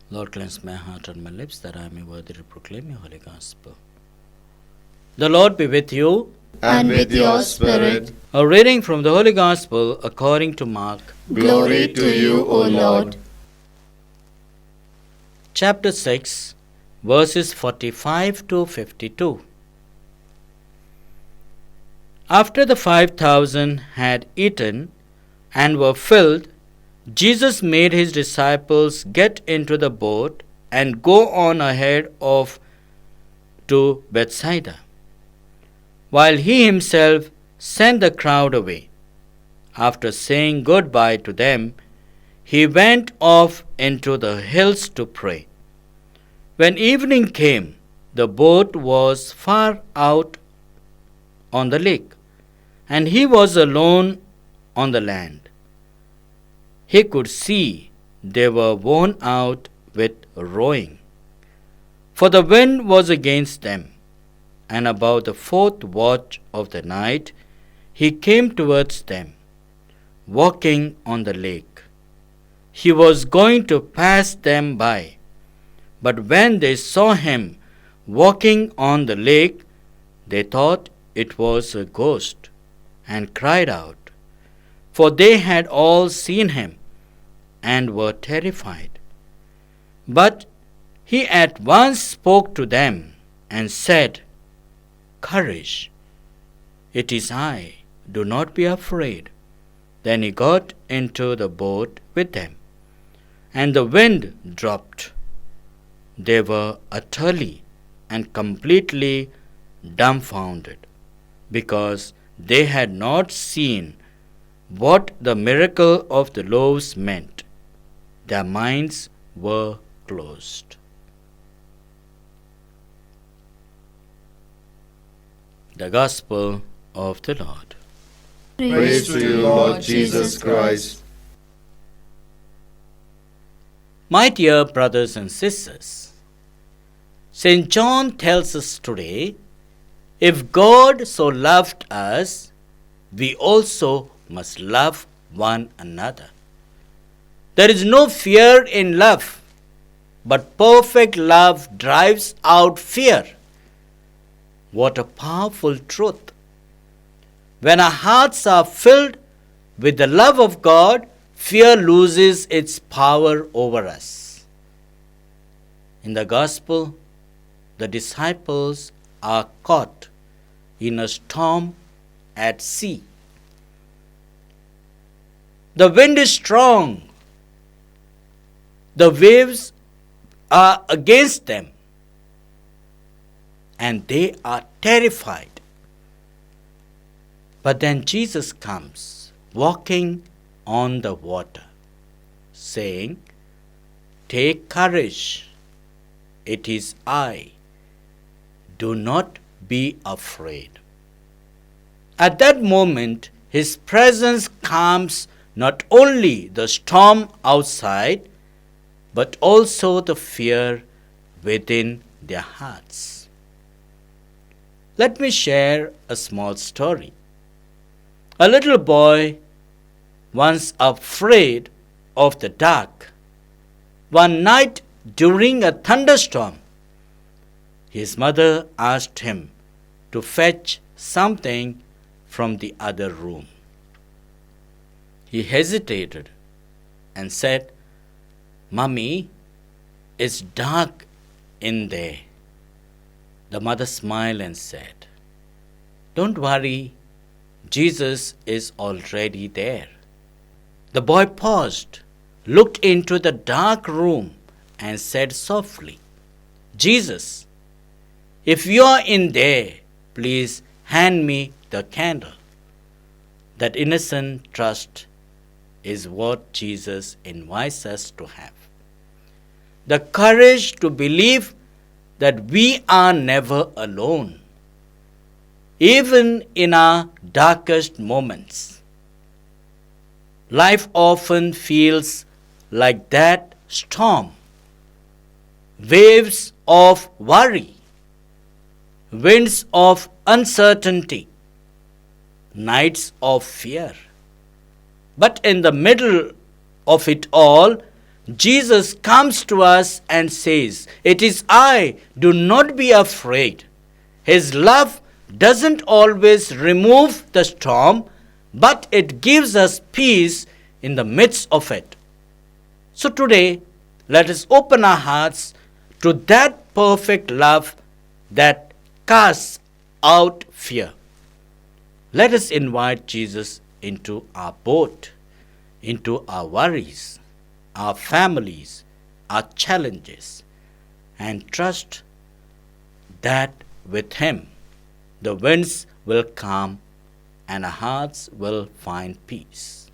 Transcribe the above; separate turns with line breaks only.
Lord, cleanse my heart and my lips, that I may worthily proclaim your holy gospel. The Lord be with you.
And with your spirit.
A reading from the Holy Gospel according to Mark.
Glory to you, O Lord.
Chapter 6, verses 45 to 52. After the 5,000 had eaten and were filled, Jesus made his disciples get into the boat and go on ahead of to Bethsaida, while he himself sent the crowd away. After saying goodbye to them, he went off into the hills to pray. When evening came, the boat was far out on the lake, and he was alone on the land. He could see they were worn out with rowing, for the wind was against them. And about the fourth watch of the night, he came towards them, walking on the lake. He was going to pass them by, but when they saw him walking on the lake, they thought it was a ghost, and cried out, for they had all seen him and were terrified. But he at once spoke to them and said, "Courage, it is I, do not be afraid." Then he got into the boat with them, and the wind dropped. They were utterly and completely dumbfounded, because they had not seen what the miracle of the loaves meant. Their minds were closed. The Gospel of the Lord.
Praise to you, Lord Jesus Christ.
My dear brothers and sisters, St. John tells us today, if God so loved us, we also must love one another. There is no fear in love, but perfect love drives out fear. What a powerful truth! When our hearts are filled with the love of God, fear loses its power over us. In the Gospel, the disciples are caught in a storm at sea. The wind is strong. The waves are against them, and they are terrified. But then Jesus comes walking on the water, saying, "Take courage, it is I, do not be afraid." At that moment, his presence calms not only the storm outside, but also the fear within their hearts. Let me share a small story. A little boy, once afraid of the dark, one night during a thunderstorm, his mother asked him to fetch something from the other room. He hesitated and said, "Mummy, it's dark in there." The mother smiled and said, "Don't worry, Jesus is already there." The boy paused, looked into the dark room, and said softly, "Jesus, if you are in there, please hand me the candle." That innocent trust is what Jesus invites us to have. The courage to believe that we are never alone, even in our darkest moments. Life often feels like that storm, waves of worry, winds of uncertainty, nights of fear. But in the middle of it all, Jesus comes to us and says, "It is I, do not be afraid." His love doesn't always remove the storm, but it gives us peace in the midst of it. So today, let us open our hearts to that perfect love that casts out fear. Let us invite Jesus into our boat, into our worries, our families, our challenges, and trust that with Him the winds will calm and our hearts will find peace.